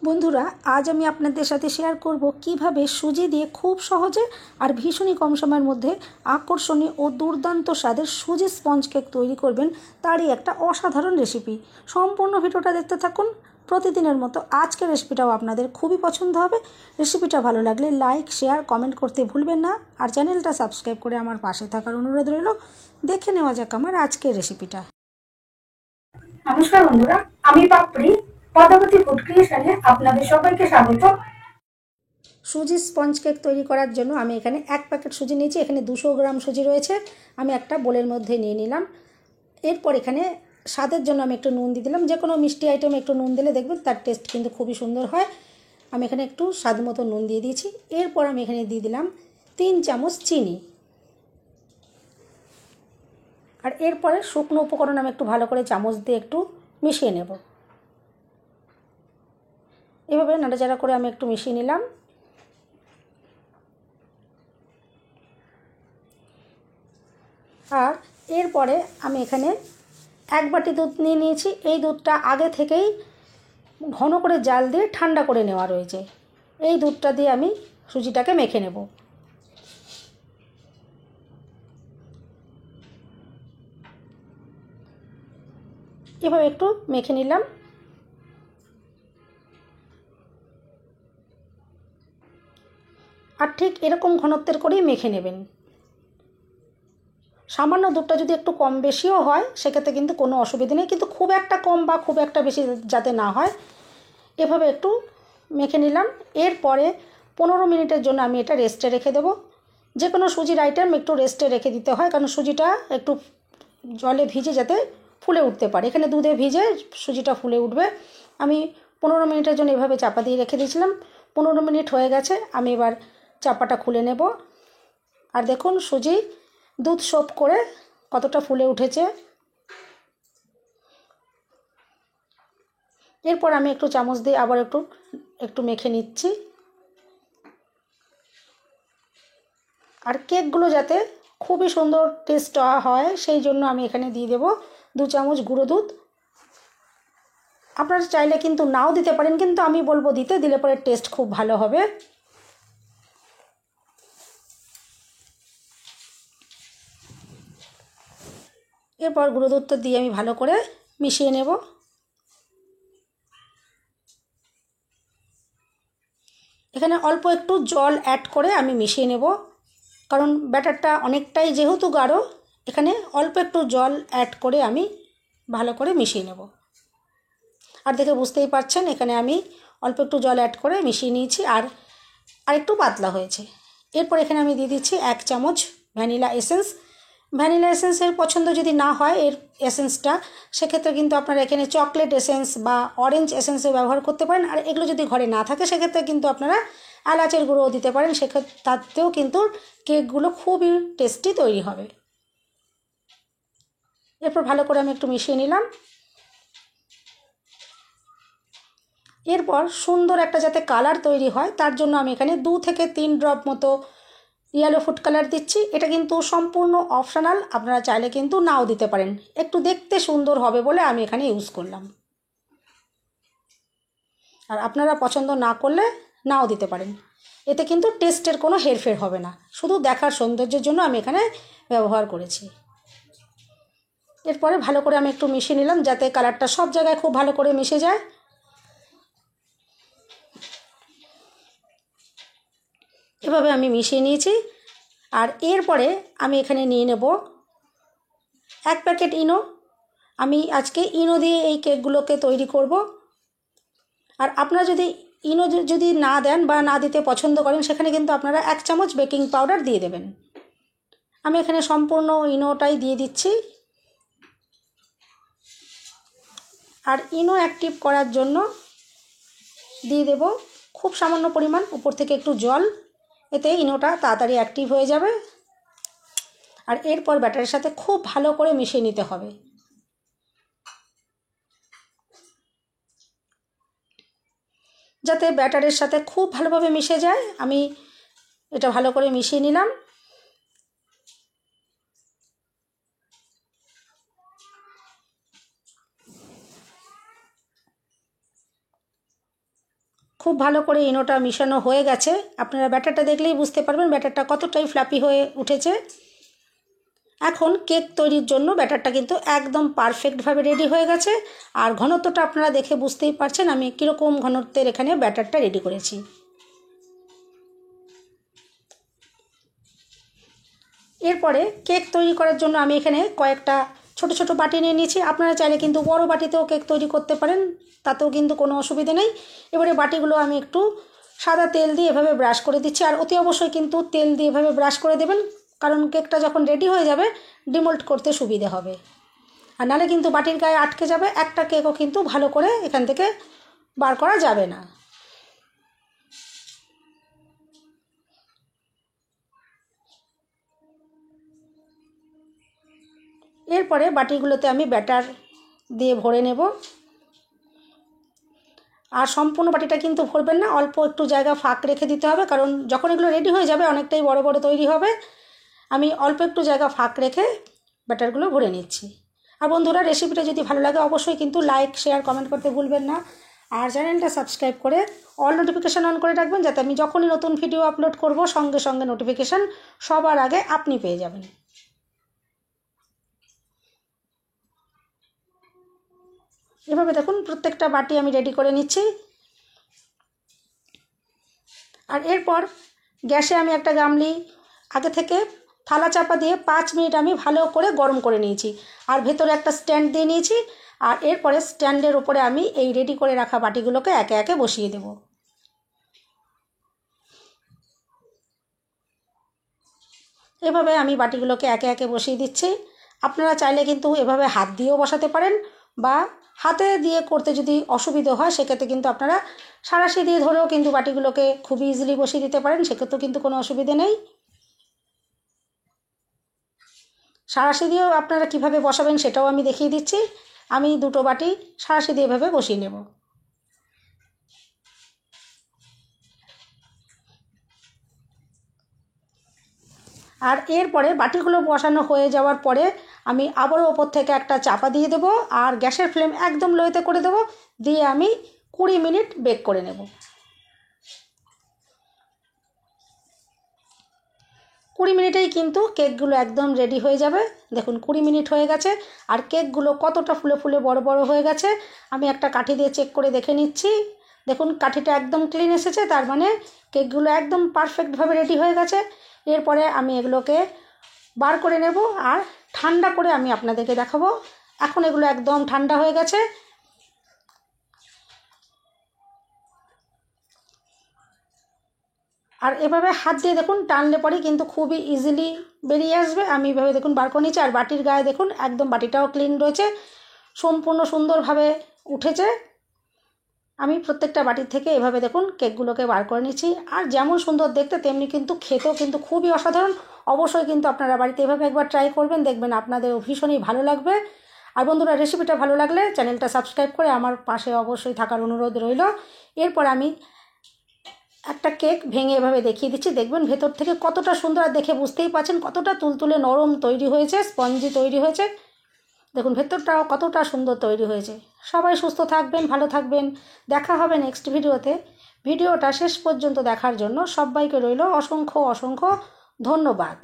বন্ধুরা, আজ আমি আপনাদের সাথে শেয়ার করব কিভাবে সুজি দিয়ে খুব সহজে আর ভীষণই কম সময়ের মধ্যে আকর্ষণীয় ও দুর্দান্ত স্বাদের সুজি স্পঞ্জ কেক তৈরি করবেন। তারই একটা অসাধারণ রেসিপি। সম্পূর্ণ ভিডিওটা দেখতে থাকুন। প্রতিদিনের মতো আজকের রেসিপিটাও আপনাদের খুবই পছন্দ হবে। রেসিপিটা ভালো লাগলে লাইক, শেয়ার, কমেন্ট করতে ভুলবেন না। আর চ্যানেলটা সাবস্ক্রাইব করে আমার পাশে থাকার অনুরোধ রইল। দেখে নেওয়া যাক আমার আজকের রেসিপিটা। নমস্কার বন্ধুরা, আমি পাপড়ি পদ্মাবতী ফুড ক্রিয়েশনে আপনাদের সবাইকে স্বাগত। সুজি স্পঞ্জ কেক তৈরি করার জন্য আমি এখানে 1 প্যাকেট সুজি নিয়েছি। এখানে 200 গ্রাম সুজি রয়েছে। আমি একটা বোলের মধ্যে নিয়ে নিলাম। এরপর এখানে স্বাদের জন্য আমি একটু নুন দিয়ে দিলাম। যে কোনো মিষ্টি আইটেমে একটু নুন দিলে দেখবেন তার টেস্ট কিন্তু খুবই সুন্দর হয়। আমি এখানে একটু স্বাদ মতো নুন দিয়ে দিয়েছি। এরপর আমি এখানে দিয়ে দিলাম 3 চামচ চিনি। আর এরপরে শুকনো উপকরণ আমি একটু ভালো করে চামচ দিয়ে একটু মিশিয়ে নেব। এভাবে নাড়াচাড়া করে আমি একটু মিশিয়ে নিলাম। আর এরপরে আমি এখানে 1 বাটি দুধ নিয়ে নিয়েছি। এই দুধটা আগে থেকেই ঘন করে জাল দিয়ে ঠান্ডা করে নেওয়া রয়েছে। এই দুধটা দিয়ে আমি সুজিটাকে মেখে নেব। এভাবে একটু মেখে নিলাম। আর ঠিক এরকম ঘনত্বের করেই মেখে নেবেন। সামান্য দুধটা যদি একটু কম বেশিও হয় সেক্ষেত্রে কিন্তু কোনো অসুবিধা নেই, কিন্তু খুব একটা কম বা খুব একটা বেশি যাতে না হয়। এভাবে একটু মেখে নিলাম। এরপরে 15 মিনিটের জন্য আমি এটা রেস্টে রেখে দেবো। যে কোনো সুজির আইটেম একটু রেস্টে রেখে দিতে হয়, কারণ সুজিটা একটু জলে ভিজে যাতে ফুলে উঠতে পারে। এখানে দুধে ভিজে সুজিটা ফুলে উঠবে। আমি 15 মিনিটের জন্য এভাবে চাপা দিয়ে রেখে দিয়েছিলাম। 15 মিনিট হয়ে গেছে। আমি এবার চাপাটা খুলে নেব। আর দেখুন সুজি দুধ সোপ করে কতটা ফুলে উঠেছে। এরপর আমি একটু চামচ দিয়ে আবার একটু মেখে নিচ্ছি। আর কেকগুলো যাতে খুবই সুন্দর টেস্ট হয় সেই জন্য আমি এখানে দিয়ে দেব 2 চামচ গুঁড়ো দুধ। আপনারা চাইলে কিন্তু নাও দিতে পারেন, কিন্তু আমি বলবো দিলে পরে টেস্ট খুব ভালো হবে। এরপর গুঁড়ো দুধটা দিয়ে আমি ভালো করে মিশিয়ে নেব। এখানে অল্প একটু জল অ্যাড করে আমি মিশিয়ে নেব, কারণ ব্যাটারটা অনেকটাই যেহেতু গাঢ়, এখানে অল্প একটু জল অ্যাড করে আমি ভালো করে মিশিয়ে নেব। আর দেখে বুঝতেই পারছেন এখানে আমি অল্প একটু জল অ্যাড করে মিশিয়ে নিয়েছি। আর একটু পাতলা হয়েছে। এরপর এখানে আমি দিয়ে দিচ্ছি 1 চামচ ভ্যানিলা এসেন্স। ভ্যানিলা এসেন্সের পছন্দ যদি না হয় এর এসেন্সটা, সেক্ষেত্রে কিন্তু আপনারা এখানে চকলেট এসেন্স বা অরেঞ্জ এসেন্সও ব্যবহার করতে পারেন। আর এগুলো যদি ঘরে না থাকে সেক্ষেত্রে কিন্তু আপনারা এলাচের গুঁড়োও দিতে পারেন। সেক্ষেত্রে তাতেও কিন্তু কেকগুলো খুবই টেস্টি তৈরি হবে। এরপর ভালো করে আমি একটু মিশিয়ে নিলাম। এরপর সুন্দর একটা যাতে কালার তৈরি হয় তার জন্য আমি এখানে 2 থেকে 3 ড্রপ মতো ইয়েলো ফুড কালার দিচ্ছি। এটা কিন্তু সম্পূর্ণ অপশনাল, আপনারা চাইলে কিন্তু নাও দিতে পারেন। একটু দেখতে সুন্দর হবে বলে আমি এখানে ইউজ করলাম। আর আপনারা পছন্দ না করলে নাও দিতে পারেন। এতে কিন্তু টেস্টের কোনো হেরফের হবে না, শুধু দেখার সৌন্দর্যের জন্য আমি এখানে ব্যবহার করেছি। এরপরে ভালো করে আমি একটু মিশিয়ে নিলাম যাতে কালারটা সব জায়গায় খুব ভালো করে মিশে যায়। এভাবে আমি মিশিয়ে নিয়েছি। আর এরপরে আমি এখানে নিয়ে নেব 1 প্যাকেট ইনো। আমি আজকে ইনো দিয়ে এই কেকগুলোকে তৈরি করব। আর আপনারা যদি ইনো যদি না দেন বা না দিতে পছন্দ করেন সেখানে কিন্তু আপনারা 1 চামচ বেকিং পাউডার দিয়ে দেবেন। আমি এখানে সম্পূর্ণ ইনোটাই দিয়ে দিচ্ছি। আর ইনো অ্যাক্টিভ করার জন্য দিয়ে দেব খুব সামান্য পরিমাণ উপর থেকে একটু জল। এতে ইনোটা তাড়াতাড়ি অ্যাক্টিভ হয়ে যাবে। আর এরপর ব্যাটারের সাথে খুব ভালো করে মিশিয়ে নিতে হবে। যাতে ব্যাটারের সাথে খুব ভালোভাবে মিশে যায়, আমি এটা ভালো করে মিশিয়ে নিলাম। খুব ভালো করে ইনোটা মিশানো হয়ে গেছে। আপনারা ব্যাটারটা দেখলেই বুঝতে পারবেন ব্যাটারটা কতটাই ফ্লাপি হয়ে উঠেছে। এখন কেক তৈরির জন্য ব্যাটারটা কিন্তু একদম পারফেক্টভাবে রেডি হয়ে গেছে। আর ঘনত্বটা আপনারা দেখে বুঝতেই পারছেন আমি কীরকম ঘনত্বের এখানে ব্যাটারটা রেডি করেছি। এরপরে কেক তৈরি করার জন্য আমি এখানে কয়েকটা ছোট ছোট বাটি নিয়ে নিয়েছি। আপনারা চাইলে কিন্তু বড় বাটিতেও কেক তৈরি করতে পারেন, তাতেও কিন্তু কোনো অসুবিধা নেই। এবারে বাটিগুলো আমি একটু সাদা তেল দিয়ে এভাবে ব্রাশ করে দিচ্ছি। আর অতি অবশ্যই কিন্তু তেল দিয়ে এভাবে ব্রাশ করে দেবেন, কারণ কেকটা যখন রেডি হয়ে যাবে ডিমোল্ড করতে সুবিধে হবে। আর নাহলে কিন্তু বাটির গায়ে আটকে যাবে, একটা কেকও কিন্তু ভালো করে এখান থেকে বার করা যাবে না। এরপরে বাটিগুলোতে আমি ব্যাটার দিয়ে ভরে নেব। আর সম্পূর্ণ বাটিটা কিন্তু ভরবেন না, অল্প একটু জায়গা ফাঁক রেখে দিতে হবে, কারণ যখন এগুলো রেডি হয়ে যাবে অনেকটাই বড় বড় তৈরি হবে। আমি অল্প একটু জায়গা ফাঁক রেখে ব্যাটারগুলো ভরে নিচ্ছি। আর বন্ধুরা, রেসিপিটা যদি ভালো লাগে অবশ্যই কিন্তু লাইক, শেয়ার, কমেন্ট করতে ভুলবেন না। আর চ্যানেলটা সাবস্ক্রাইব করে অল নোটিফিকেশান অন করে রাখবেন, যাতে আমি যখনই নতুন ভিডিও আপলোড করব সঙ্গে সঙ্গে নোটিফিকেশান সবার আগে আপনি পেয়ে যাবেন। এভাবে দেখুন প্রত্যেকটা বাটি আমি রেডি করে নিচ্ছি। আর এরপর গ্যাসে আমি একটা গামলি আগে থেকে থালা চাপা দিয়ে 5 মিনিট আমি ভালো করে গরম করে নিয়েছি। আর ভেতরে একটা স্ট্যান্ড দিয়ে নিয়েছি। আর এরপরে স্ট্যান্ডের উপরে আমি এই রেডি করে রাখা বাটিগুলোকে একে একে বসিয়ে দেব। এভাবে আমি বাটিগুলোকে একে একে বসিয়ে দিচ্ছি। আপনারা চাইলে কিন্তু এভাবে হাত দিয়েও বসাতে পারেন, বা হাতে দিয়ে করতে যদি অসুবিধা হয় সেক্ষেত্রে কিন্তু আপনারা সাঁড়াশি দিয়ে ধরেও কিন্তু বাটিগুলোকে খুব ইজিলি বসিয়ে দিতে পারেন, সেক্ষেত্রেও কিন্তু কোনো অসুবিধে নেই। সাঁড়াশি দিয়েও আপনারা কিভাবে বসাবেন সেটাও আমি দেখিয়ে দিচ্ছি। আমি দুটো বাটি সাঁড়াশি দিয়ে এভাবে বসিয়ে নেব। আর এরপরে বাটিগুলো বসানো হয়ে যাওয়ার পরে আমি আবারও ওপর থেকে একটা চাপা দিয়ে দেবো, আর গ্যাসের ফ্লেম একদম লোতে করে দেবো, দিয়ে আমি 20 মিনিট বেক করে নেব। 20 মিনিটেই কিন্তু কেকগুলো একদম রেডি হয়ে যাবে। দেখুন 20 মিনিট হয়ে গেছে, আর কেকগুলো কতটা ফুলে ফুলে বড় বড় হয়ে গেছে আমি একটা কাঠি দিয়ে চেক করে দেখে নিচ্ছি। দেখুন কাঠিটা একদম ক্লিন এসেছে, তার মানে কেকগুলো একদম পারফেক্টভাবে রেডি হয়ে গেছে। এরপরে আমি এগুলোকে বার করে নেব আর ঠান্ডা করে আমি আপনাদেরকে দেখাবো। এখন এগুলো একদম ঠান্ডা হয়ে গেছে। আর এভাবে হাত দিয়ে দেখুন টানলে পরে কিন্তু খুবই ইজিলি বেরিয়ে আসবে। আমি এভাবে দেখুন বার করে নিচ্ছি। আর বাটির গায়ে দেখুন একদম বাটিটাও ক্লিন রয়েছে, সম্পূর্ণ সুন্দরভাবে উঠেছে। আমি প্রত্যেকটা বাটির থেকে এভাবে দেখুন কেকগুলোকে বার করে নিচ্ছি। আর যেমন সুন্দর দেখতে তেমনি কিন্তু খেতেও কিন্তু খুবই অসাধারণ। অবশ্যই কিন্তু আপনারা বাড়িতে এভাবে একবার ট্রাই করবেন, দেখবেন আপনাদের ভীষণই ভালো লাগবে। আর বন্ধুরা, রেসিপিটা ভালো লাগলে চ্যানেলটা সাবস্ক্রাইব করে আমার পাশে অবশ্যই থাকার অনুরোধ রইল। এরপর আমি একটা কেক ভেঙে এভাবে দেখিয়ে দিচ্ছি, দেখবেন ভেতর থেকে কতটা সুন্দর। আর দেখে বুঝতেই পারছেন কতটা তুলতুলে নরম তৈরি হয়েছে, স্পঞ্জি তৈরি হয়েছে। দেখুন ভেতরটাও কতটা সুন্দর তৈরি হয়েছে। সবাই সুস্থ থাকবেন, ভালো থাকবেন। দেখা হবে নেক্সট ভিডিওতে। ভিডিওটা শেষ পর্যন্ত দেখার জন্য সবাইকে রইল অসংখ্য অসংখ্য ধন্যবাদ।